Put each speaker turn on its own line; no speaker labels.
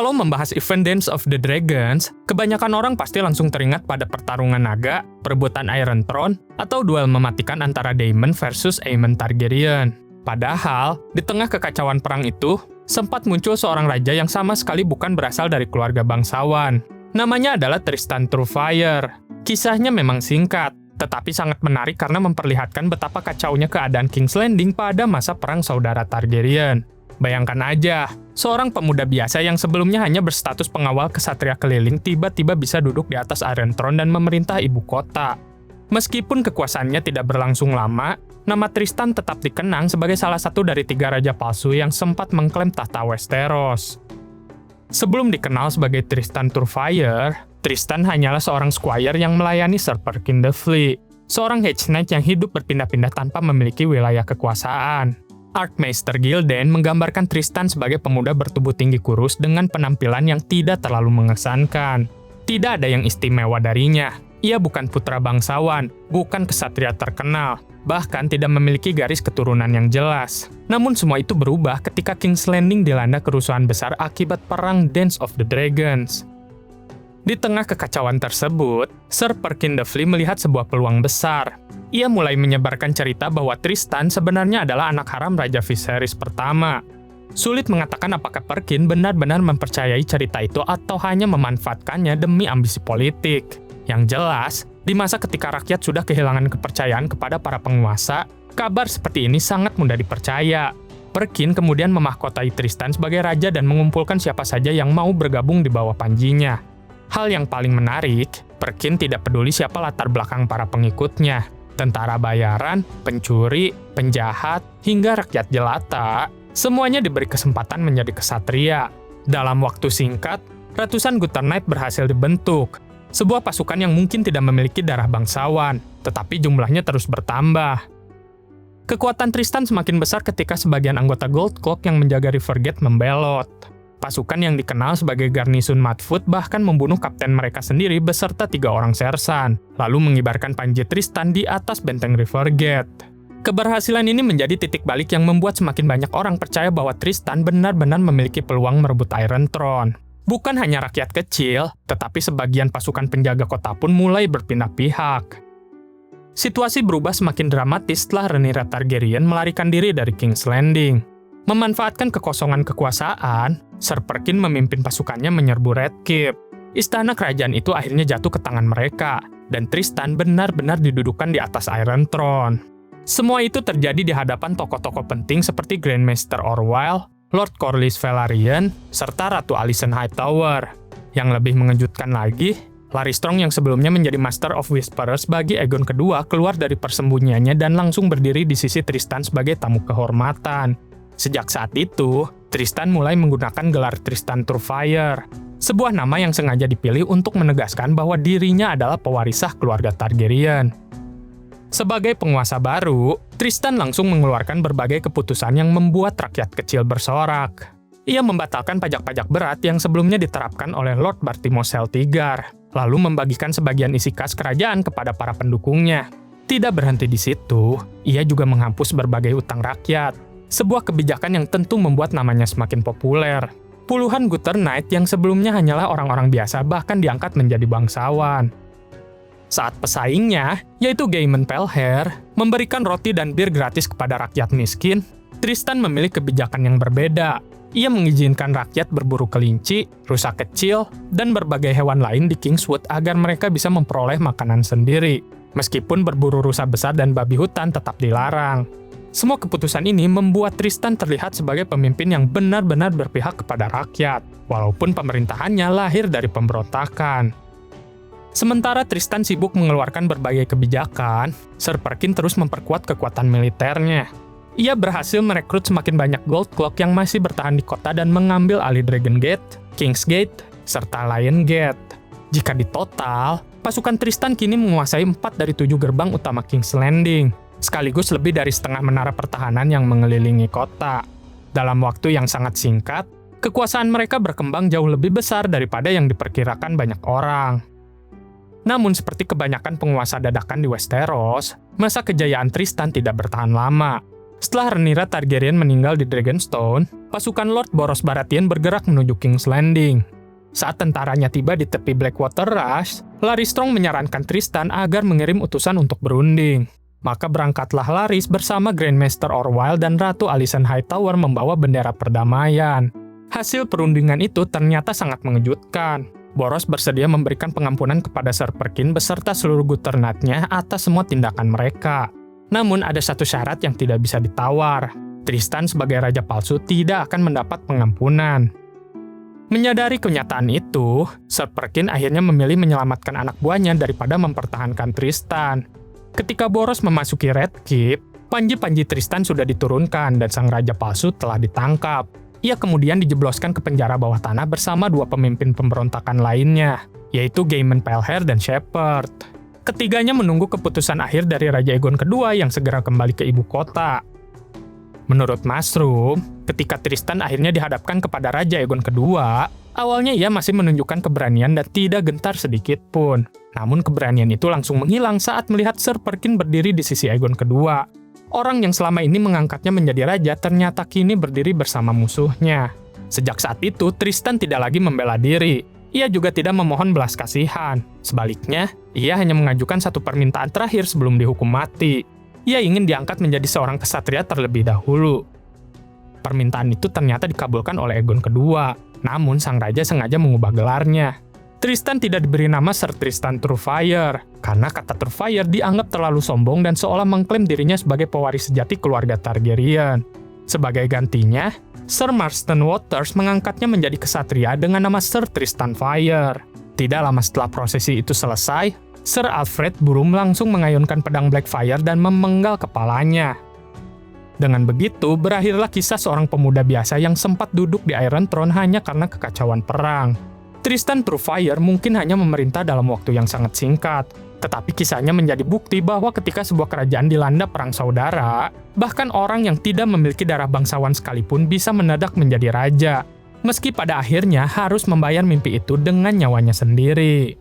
Kalau membahas event Dance of the Dragons, kebanyakan orang pasti langsung teringat pada pertarungan naga, perebutan Iron Throne, atau duel mematikan antara Daemon versus Aemon Targaryen. Padahal, di tengah kekacauan perang itu, sempat muncul seorang raja yang sama sekali bukan berasal dari keluarga bangsawan. Namanya adalah Tristan Truefire. Kisahnya memang singkat, tetapi sangat menarik karena memperlihatkan betapa kacaunya keadaan King's Landing pada masa perang saudara Targaryen. Bayangkan aja, seorang pemuda biasa yang sebelumnya hanya berstatus pengawal kesatria keliling tiba-tiba bisa duduk di atas Iron Throne dan memerintah ibu kota. Meskipun kekuasaannya tidak berlangsung lama, nama Tristan tetap dikenang sebagai salah satu dari 3 raja palsu yang sempat mengklaim tahta Westeros. Sebelum dikenal sebagai Tristan Truefire, Tristan hanyalah seorang squire yang melayani Sir Perkin the Flea, seorang Hedge Knight yang hidup berpindah-pindah tanpa memiliki wilayah kekuasaan. Archmaester Gildan menggambarkan Tristan sebagai pemuda bertubuh tinggi kurus dengan penampilan yang tidak terlalu mengesankan. Tidak ada yang istimewa darinya. Ia bukan putra bangsawan, bukan kesatria terkenal, bahkan tidak memiliki garis keturunan yang jelas. Namun semua itu berubah ketika King's Landing dilanda kerusuhan besar akibat perang Dance of the Dragons. Di tengah kekacauan tersebut, Sir Perkin the Flea melihat sebuah peluang besar. Ia mulai menyebarkan cerita bahwa Tristan sebenarnya adalah anak haram Raja Viserys pertama. Sulit mengatakan apakah Perkin benar-benar mempercayai cerita itu atau hanya memanfaatkannya demi ambisi politik. Yang jelas, di masa ketika rakyat sudah kehilangan kepercayaan kepada para penguasa, kabar seperti ini sangat mudah dipercaya. Perkin kemudian memahkotai Tristan sebagai raja dan mengumpulkan siapa saja yang mau bergabung di bawah panjinya. Hal yang paling menarik, Perkin tidak peduli siapa latar belakang para pengikutnya. Tentara bayaran, pencuri, penjahat, hingga rakyat jelata, semuanya diberi kesempatan menjadi kesatria. Dalam waktu singkat, ratusan Gutter Knight berhasil dibentuk. Sebuah pasukan yang mungkin tidak memiliki darah bangsawan, tetapi jumlahnya terus bertambah. Kekuatan Tristan semakin besar ketika sebagian anggota Gold Cloak yang menjaga Rivergate membelot. Pasukan yang dikenal sebagai Garnison Mudfoot bahkan membunuh kapten mereka sendiri beserta 3 orang sersan, lalu mengibarkan panji Tristan di atas benteng Rivergate. Keberhasilan ini menjadi titik balik yang membuat semakin banyak orang percaya bahwa Tristan benar-benar memiliki peluang merebut Iron Throne. Bukan hanya rakyat kecil, tetapi sebagian pasukan penjaga kota pun mulai berpindah pihak. Situasi berubah semakin dramatis setelah Rhaenyra Targaryen melarikan diri dari King's Landing. Memanfaatkan kekosongan kekuasaan, Sir Perkin memimpin pasukannya menyerbu Red Keep. Istana kerajaan itu akhirnya jatuh ke tangan mereka, dan Tristan benar-benar didudukan di atas Iron Throne. Semua itu terjadi di hadapan tokoh-tokoh penting seperti Grandmaster Orwyle, Lord Corlys Velaryon, serta Ratu Alicent Hightower. Yang lebih mengejutkan lagi, Larry Strong yang sebelumnya menjadi Master of Whisperers bagi Aegon kedua keluar dari persembunyiannya dan langsung berdiri di sisi Tristan sebagai tamu kehormatan. Sejak saat itu, Tristan mulai menggunakan gelar Tristan Truefire, sebuah nama yang sengaja dipilih untuk menegaskan bahwa dirinya adalah pewarisah keluarga Targaryen. Sebagai penguasa baru, Tristan langsung mengeluarkan berbagai keputusan yang membuat rakyat kecil bersorak. Ia membatalkan pajak-pajak berat yang sebelumnya diterapkan oleh Lord Bartimos Celtigar, lalu membagikan sebagian isi kas kerajaan kepada para pendukungnya. Tidak berhenti di situ, ia juga menghapus berbagai utang rakyat. Sebuah kebijakan yang tentu membuat namanya semakin populer. Puluhan Gutter Knight yang sebelumnya hanyalah orang-orang biasa bahkan diangkat menjadi bangsawan. Saat pesaingnya, yaitu Gaemon Pelhair, memberikan roti dan bir gratis kepada rakyat miskin, Tristan memilih kebijakan yang berbeda. Ia mengizinkan rakyat berburu kelinci, rusa kecil, dan berbagai hewan lain di Kingswood agar mereka bisa memperoleh makanan sendiri. Meskipun berburu rusa besar dan babi hutan tetap dilarang. Semua keputusan ini membuat Tristan terlihat sebagai pemimpin yang benar-benar berpihak kepada rakyat, walaupun pemerintahannya lahir dari pemberontakan. Sementara Tristan sibuk mengeluarkan berbagai kebijakan, Sir Perkin terus memperkuat kekuatan militernya. Ia berhasil merekrut semakin banyak Gold Cloak yang masih bertahan di kota dan mengambil alih Dragon Gate, King's Gate, serta Lion Gate. Jika ditotal, pasukan Tristan kini menguasai 4 dari 7 gerbang utama King's Landing, sekaligus lebih dari setengah menara pertahanan yang mengelilingi kota. Dalam waktu yang sangat singkat, kekuasaan mereka berkembang jauh lebih besar daripada yang diperkirakan banyak orang. Namun seperti kebanyakan penguasa dadakan di Westeros, masa kejayaan Tristan tidak bertahan lama. Setelah Rhaenyra Targaryen meninggal di Dragonstone, pasukan Lord Boros Baratheon bergerak menuju King's Landing. Saat tentaranya tiba di tepi Blackwater Rush, Larys Strong menyarankan Tristan agar mengirim utusan untuk berunding. Maka berangkatlah Larys bersama Grandmaster Orwyle dan Ratu Alicent Hightower membawa bendera perdamaian. Hasil perundingan itu ternyata sangat mengejutkan. Boros bersedia memberikan pengampunan kepada Ser Perkin beserta seluruh Gutternatnya atas semua tindakan mereka. Namun ada satu syarat yang tidak bisa ditawar. Tristan sebagai raja palsu tidak akan mendapat pengampunan. Menyadari kenyataan itu, Ser Perkin akhirnya memilih menyelamatkan anak buahnya daripada mempertahankan Tristan. Ketika Boros memasuki Red Keep, panji-panji Tristan sudah diturunkan dan sang raja palsu telah ditangkap. Ia kemudian dijebloskan ke penjara bawah tanah bersama dua pemimpin pemberontakan lainnya, yaitu Gaemon Palehair dan Shepherd. Ketiganya menunggu keputusan akhir dari Raja Aegon kedua yang segera kembali ke ibu kota. Menurut Mushroom, ketika Tristan akhirnya dihadapkan kepada Raja Aegon kedua, awalnya ia masih menunjukkan keberanian dan tidak gentar sedikit pun. Namun keberanian itu langsung menghilang saat melihat Ser Perkin berdiri di sisi Aegon kedua. Orang yang selama ini mengangkatnya menjadi raja ternyata kini berdiri bersama musuhnya. Sejak saat itu, Tristan tidak lagi membela diri. Ia juga tidak memohon belas kasihan. Sebaliknya, ia hanya mengajukan satu permintaan terakhir sebelum dihukum mati. Ia ingin diangkat menjadi seorang kesatria terlebih dahulu. Permintaan itu ternyata dikabulkan oleh Aegon kedua, namun sang raja sengaja mengubah gelarnya. Tristan tidak diberi nama Ser Tristan Truefire, karena kata Truefire dianggap terlalu sombong dan seolah mengklaim dirinya sebagai pewaris sejati keluarga Targaryen. Sebagai gantinya, Ser Marston Waters mengangkatnya menjadi kesatria dengan nama Ser Tristan Fire. Tidak lama setelah prosesi itu selesai, Ser Alfred Burum langsung mengayunkan pedang Blackfire dan memenggal kepalanya. Dengan begitu, berakhirlah kisah seorang pemuda biasa yang sempat duduk di Iron Throne hanya karena kekacauan perang. Tristan Truefire mungkin hanya memerintah dalam waktu yang sangat singkat, tetapi kisahnya menjadi bukti bahwa ketika sebuah kerajaan dilanda perang saudara, bahkan orang yang tidak memiliki darah bangsawan sekalipun bisa mendadak menjadi raja, meski pada akhirnya harus membayar mimpi itu dengan nyawanya sendiri.